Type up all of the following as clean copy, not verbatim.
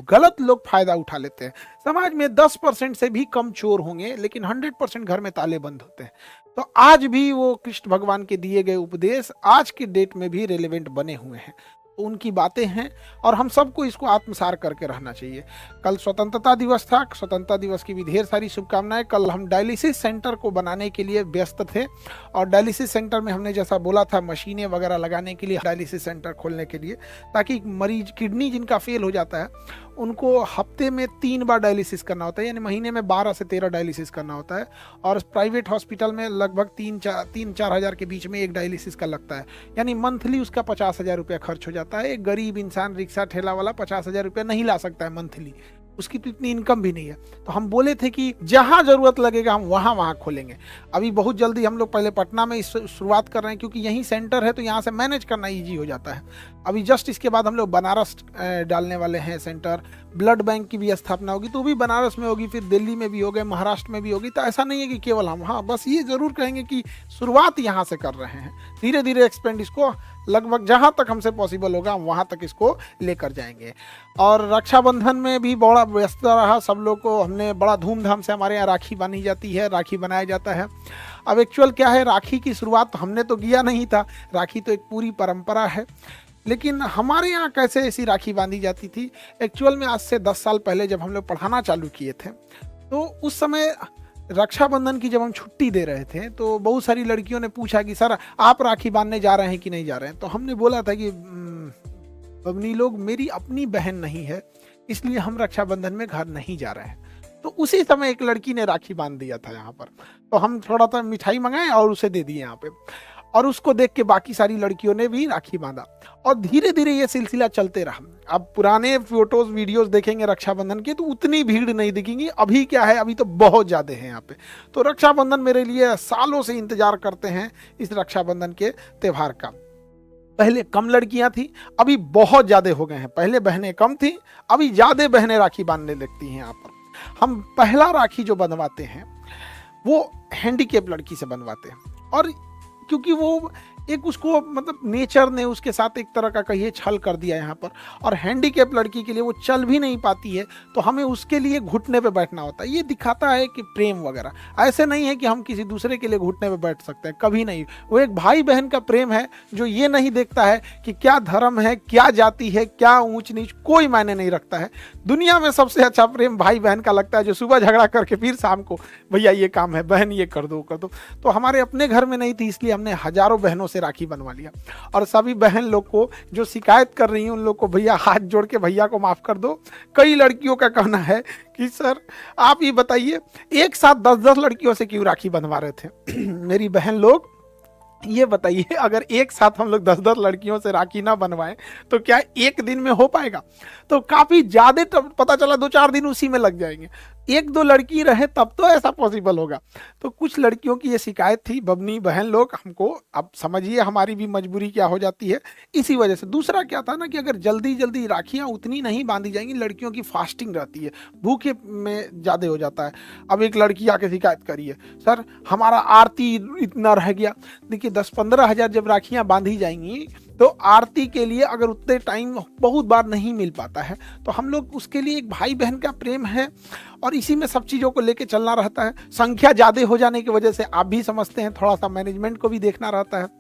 गलत लोग फायदा उठा लेते हैं। समाज में 10% से भी कम चोर होंगे, लेकिन 100% घर में ताले बंद होते हैं। तो आज भी वो कृष्ण भगवान के दिए गए उपदेश आज के डेट में भी रेलेवेंट बने हुए हैं। तो उनकी बातें हैं और हम सबको इसको आत्मसार करके रहना चाहिए। कल स्वतंत्रता दिवस था, स्वतंत्रता दिवस की भी ढेर सारी शुभकामनाएं। कल हम डायलिसिस सेंटर को बनाने के लिए व्यस्त थे और डायलिसिस सेंटर में हमने जैसा बोला था मशीनें वगैरह लगाने के लिए, डायलिसिस सेंटर खोलने के लिए, ताकि मरीज किडनी जिनका फेल हो जाता है उनको हफ्ते में 3 बार डायलिसिस करना होता है, यानी महीने में 12 से 13 डायलिसिस करना होता है। और प्राइवेट हॉस्पिटल में लगभग 3-4 हज़ार के बीच में एक डायलिसिस का लगता है, यानी मंथली उसका 50,000 रुपया खर्च हो जाता है। एक गरीब इंसान, रिक्शा ठेला वाला 50,000 रुपया नहीं ला सकता है मंथली, उसकी तो इतनी इनकम भी नहीं है। तो हम बोले थे कि जहां जरूरत लगेगा हम वहां खोलेंगे। अभी बहुत जल्दी हम लोग पहले पटना में इस शुरुआत कर रहे हैं, क्योंकि यहीं सेंटर है तो यहाँ से मैनेज करना ईजी हो जाता है। अभी जस्ट इसके बाद हम लोग बनारस डालने वाले हैं सेंटर। ब्लड बैंक की भी स्थापना होगी, तो भी बनारस में होगी, फिर दिल्ली में भी होगी, महाराष्ट्र में भी होगी। तो ऐसा नहीं है कि केवल हम, हाँ बस ये जरूर कहेंगे कि शुरुआत यहाँ से कर रहे हैं, धीरे धीरे एक्सपेंड इसको लगभग जहाँ तक हमसे पॉसिबल होगा हम वहाँ तक इसको लेकर जाएंगे। और रक्षाबंधन में भी बड़ा व्यस्त रहा सब लोग को। हमने बड़ा धूमधाम से, हमारे यहाँ राखी बांधी जाती है, राखी बनाया जाता है। अब एक्चुअल क्या है, राखी की शुरुआत हमने तो किया नहीं था, राखी तो एक पूरी परंपरा है। लेकिन हमारे यहाँ कैसे ऐसी राखी बांधी जाती थी, एक्चुअल में आज से 10 साल पहले जब हम लोग पढ़ाना चालू किए थे, तो उस समय रक्षाबंधन की जब हम छुट्टी दे रहे थे तो बहुत सारी लड़कियों ने पूछा कि सर आप राखी बांधने जा रहे हैं कि नहीं जा रहे हैं। तो हमने बोला था कि बबनी लोग, मेरी अपनी बहन नहीं है, इसलिए हम रक्षाबंधन में घर नहीं जा रहे हैं। तो उसी समय एक लड़की ने राखी बांध दिया था यहाँ पर, तो हम थोड़ा सा मिठाई मंगाए और उसे दे दिए यहाँ पे, और उसको देख के बाकी सारी लड़कियों ने भी राखी बांधा और धीरे धीरे ये सिलसिला चलते रहा। अब पुराने फोटोज वीडियोस देखेंगे रक्षाबंधन के तो उतनी भीड़ नहीं दिखेंगी। अभी क्या है, अभी तो बहुत ज़्यादा है यहाँ पे। तो रक्षाबंधन मेरे लिए सालों से इंतजार करते हैं इस रक्षाबंधन के त्यौहार का। पहले कम लड़कियां थी, अभी बहुत ज़्यादा हो गए हैं। पहले बहनें कम थी, अभी ज़्यादा बहनें राखी बांधने लगती हैं यहाँ पर। हम पहला राखी जो बनवाते हैं वो हैंडीकेप लड़की से बनवाते हैं, और क्योंकि वो एक उसको मतलब नेचर ने उसके साथ एक तरह का कहिए छल कर दिया यहाँ पर। और हैंडीकेप लड़की के लिए वो चल भी नहीं पाती है, तो हमें उसके लिए घुटने पे बैठना होता है। ये दिखाता है कि प्रेम वगैरह, ऐसे नहीं है कि हम किसी दूसरे के लिए घुटने पे बैठ सकते हैं, कभी नहीं। वो एक भाई बहन का प्रेम है जो ये नहीं देखता है कि क्या धर्म है, क्या जाति है, क्या ऊंच नीच, कोई मायने नहीं रखता है। दुनिया में सबसे अच्छा प्रेम भाई बहन का लगता है, जो सुबह झगड़ा करके फिर शाम को भैया ये काम है, बहन ये कर दो कर दो। तो हमारे अपने घर में नहीं थी, इसलिए हमने हजारों बहनों से राखी बनवा लिया। और सभी बहन लोग को जो शिकायत कर रही हैं उन लोग को भैया हाथ जोड़ के भैया को माफ कर दो। कई लड़कियों का कहना है कि सर आप ये बताइए एक साथ 10-10 लड़कियों से क्यों राखी बंधवा रहे थे। मेरी बहन लोग ये बताइए, अगर एक साथ हम लोग 10-10 लड़कियों से राखी ना बनवाएं तो क्या एक दिन में हो पाएगा? तो काफी ज्यादा पता चला 2-4 दिन उसी में लग जाएंगे। 1-2 लड़की रहे तब तो ऐसा पॉसिबल होगा। तो कुछ लड़कियों की ये शिकायत थी। बबनी बहन लोग हमको, अब समझिए हमारी भी मजबूरी क्या हो जाती है इसी वजह से। दूसरा क्या था ना कि अगर जल्दी जल्दी राखियां उतनी नहीं बांधी जाएंगी, लड़कियों की फास्टिंग रहती है, भूखे में ज्यादा हो जाता है। अब एक लड़की आके शिकायत करी है, सर हमारा आरती इतना रह गया। देखिए 10-15 हज़ार जब राखियां बांधी जाएंगी तो आरती के लिए अगर उतने टाइम बहुत बार नहीं मिल पाता है, तो हम लोग उसके लिए, एक भाई बहन का प्रेम है और इसी में सब चीज़ों को लेके चलना रहता है। संख्या ज़्यादा हो जाने की वजह से आप भी समझते हैं थोड़ा सा मैनेजमेंट को भी देखना रहता है।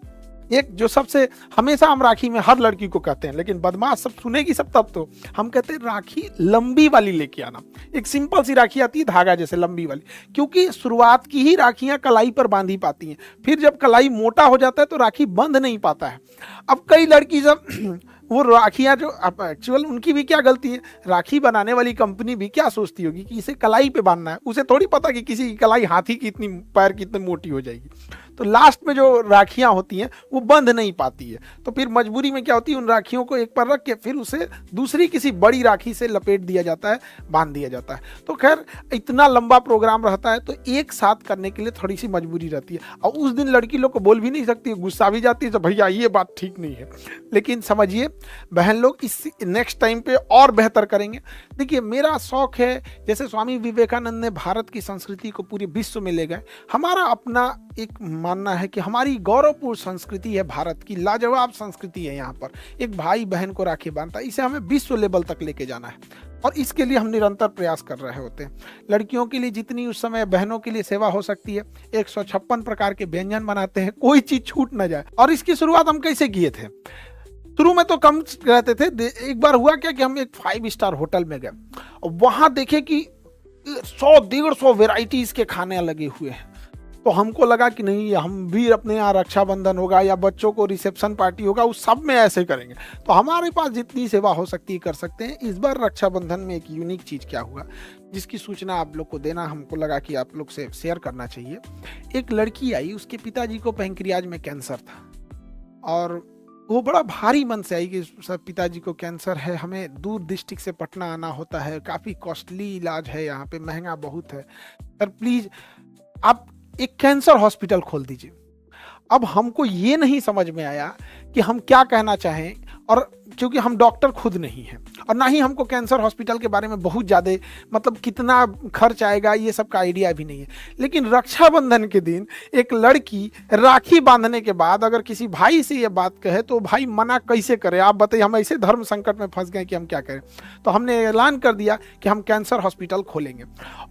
एक जो सबसे हमेशा हम राखी में हर लड़की को कहते हैं, लेकिन बदमाश सब सुनेगी सब तब, तो हम कहते हैं राखी लंबी वाली लेके आना। एक सिंपल सी राखी आती है धागा जैसे लंबी वाली, क्योंकि शुरुआत की ही राखियां कलाई पर बांधी पाती हैं, फिर जब कलाई मोटा हो जाता है तो राखी बंध नहीं पाता है। अब कई लड़की जब वो राखियां जो एक्चुअल उनकी भी क्या गलती है, राखी बनाने वाली कंपनी भी क्या सोचती होगी कि इसे कलाई पे बांधना है, उसे थोड़ी पता कि किसी की कलाई हाथी की इतनी पैर की इतनी मोटी हो जाएगी। तो लास्ट में जो राखियां होती हैं वो बंध नहीं पाती है, तो फिर मजबूरी में क्या होती है, उन राखियों को एक पर रख के फिर उसे दूसरी किसी बड़ी राखी से लपेट दिया जाता है, बांध दिया जाता है। तो खैर इतना लंबा प्रोग्राम रहता है तो एक साथ करने के लिए थोड़ी सी मजबूरी रहती है। और उस दिन लड़की लोग को बोल भी नहीं सकती, गुस्सा भी जाती है तो भैया ये बात ठीक नहीं है। लेकिन समझिए बहन लोग इस नेक्स्ट टाइम पे और बेहतर करेंगे। देखिए मेरा शौक है, जैसे स्वामी विवेकानंद ने भारत की संस्कृति को पूरे विश्व में ले गए, हमारा अपना एक मानना है कि हमारी गौरवपूर्ण संस्कृति है, भारत की लाजवाब संस्कृति है। यहाँ पर एक भाई बहन को राखी बांधता है, इसे हमें विश्व लेवल तक लेके जाना है और इसके लिए हम निरंतर प्रयास कर रहे होते हैं। लड़कियों के लिए जितनी उस समय बहनों के लिए सेवा हो सकती है, 156 प्रकार के व्यंजन बनाते हैं, कोई चीज छूट ना जाए। और इसकी शुरुआत हम कैसे किए थे? शुरू में तो कम रहते थे। एक बार हुआ क्या कि हम एक 5 स्टार होटल में गए और वहां देखे कि 100-150 वेराइटीज के खाने लगे हुए हैं। तो हमको लगा कि नहीं, हम भी अपने यहाँ रक्षाबंधन होगा या बच्चों को रिसेप्शन पार्टी होगा, उस सब में ऐसे करेंगे। तो हमारे पास जितनी सेवा हो सकती है कर सकते हैं। इस बार रक्षाबंधन में एक यूनिक चीज़ क्या हुआ, जिसकी सूचना आप लोग को देना हमको लगा कि आप लोग से शेयर करना चाहिए। एक लड़की आई, उसके पिताजी को पैंक्रियाज में कैंसर था और वो बड़ा भारी मन से आई कि सर पिताजी को कैंसर है, हमें दूर डिस्ट्रिक्ट से पटना आना होता है, काफ़ी कॉस्टली इलाज है, यहाँ पे महंगा बहुत है, सर प्लीज़ आप एक कैंसर हॉस्पिटल खोल दीजिए। अब हमको ये नहीं समझ में आया कि हम क्या कहना चाहें, और क्योंकि हम डॉक्टर खुद नहीं हैं और ना ही हमको कैंसर हॉस्पिटल के बारे में बहुत ज़्यादा मतलब कितना खर्च आएगा ये सब का आइडिया भी नहीं है। लेकिन रक्षाबंधन के दिन एक लड़की राखी बांधने के बाद अगर किसी भाई से ये बात कहे तो भाई मना कैसे करे? आप बताइए, हम ऐसे धर्म संकट में फंस गए कि हम क्या करें। तो हमने ऐलान कर दिया कि हम कैंसर हॉस्पिटल खोलेंगे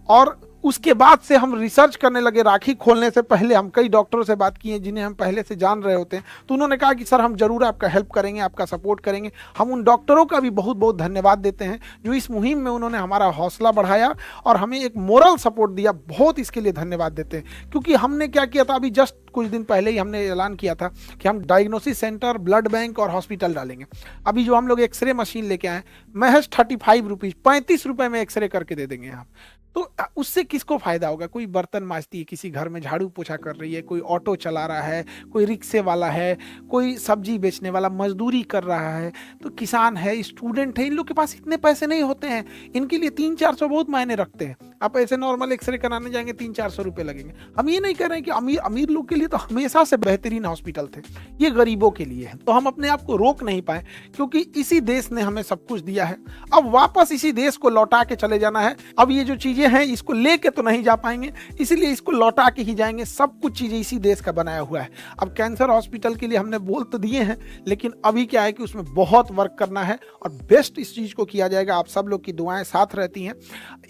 और उसके बाद से हम रिसर्च करने लगे। राखी खोलने से पहले हम कई डॉक्टरों से बात की है जिन्हें हम पहले से जान रहे होते हैं, तो उन्होंने कहा कि सर हम जरूर आपका हेल्प करेंगे, आपका सपोर्ट करेंगे। हम उन डॉक्टरों का भी बहुत बहुत धन्यवाद देते हैं जो इस मुहिम में उन्होंने हमारा हौसला बढ़ाया और हमें एक मोरल सपोर्ट दिया। बहुत इसके लिए धन्यवाद देते हैं, क्योंकि हमने क्या किया था, अभी जस्ट कुछ दिन पहले ही हमने ऐलान किया था कि हम डायग्नोसिस सेंटर, ब्लड बैंक और हॉस्पिटल डालेंगे। अभी जो हम लोग एक्सरे मशीन लेके आए, महज 35 रुपीज़, 35 रुपये में एक्सरे करके दे देंगे आप। तो उससे किसको फायदा होगा? कोई बर्तन मांजती है, किसी घर में झाड़ू पोछा कर रही है, कोई ऑटो चला रहा है, कोई रिक्शे वाला है, कोई सब्जी बेचने वाला मजदूरी कर रहा है, तो किसान है, स्टूडेंट है। इन लोग के पास इतने पैसे नहीं होते हैं, इनके लिए 300-400 बहुत मायने रखते हैं। आप ऐसे नॉर्मल एक्सरे कराने जाएंगे 300-400 रुपये लगेंगे। हम ये नहीं कह रहे हैं कि अमीर लोग के लिए तो हमेशा से बेहतरीन हॉस्पिटल थे, ये गरीबों के लिए है। तो हम अपने आप को रोक नहीं पाए, क्योंकि इसी देश ने हमें सब कुछ दिया है, अब वापस इसी देश को लौटा के चले जाना है। अब ये जो चीजें हैं इसको लेके तो नहीं जा पाएंगे, इसीलिए इसको लौटा के ही जाएंगे। सब कुछ चीजें इसी देश का बनाया हुआ है। अब कैंसर हॉस्पिटल के लिए हमने बोल तो दिए हैं, लेकिन अभी क्या है कि उसमें बहुत वर्क करना है और बेस्ट इस चीज को किया जाएगा। आप सब लोग की दुआएं साथ रहती हैं।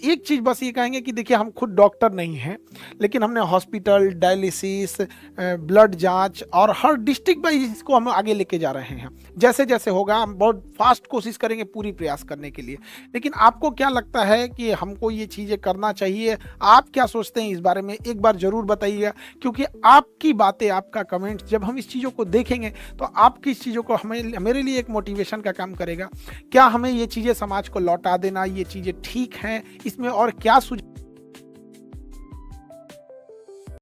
एक चीज बस ये कहेंगे कि देखिए, हम खुद डॉक्टर नहीं हैं, लेकिन हमने हॉस्पिटल, डायलिसिस, ब्लड जांच और हर डिस्ट्रिक्ट वाइज इसको हम आगे लेके जा रहे हैं। जैसे जैसे होगा हम बहुत फास्ट कोशिश करेंगे पूरी प्रयास करने के लिए। लेकिन आपको क्या लगता है कि हमको ये चीजें करना चाहिए? आप क्या सोचते हैं इस बारे में? एक बार जरूर बताइएगा, क्योंकि आपकी बातें, आपका कमेंट जब हम इस चीजों को देखेंगे तो आपकी इस चीजों को मेरे लिए एक मोटिवेशन का काम करेगा। क्या हमें ये चीजें समाज को लौटा देना, ये चीजें ठीक हैं? इसमें और क्या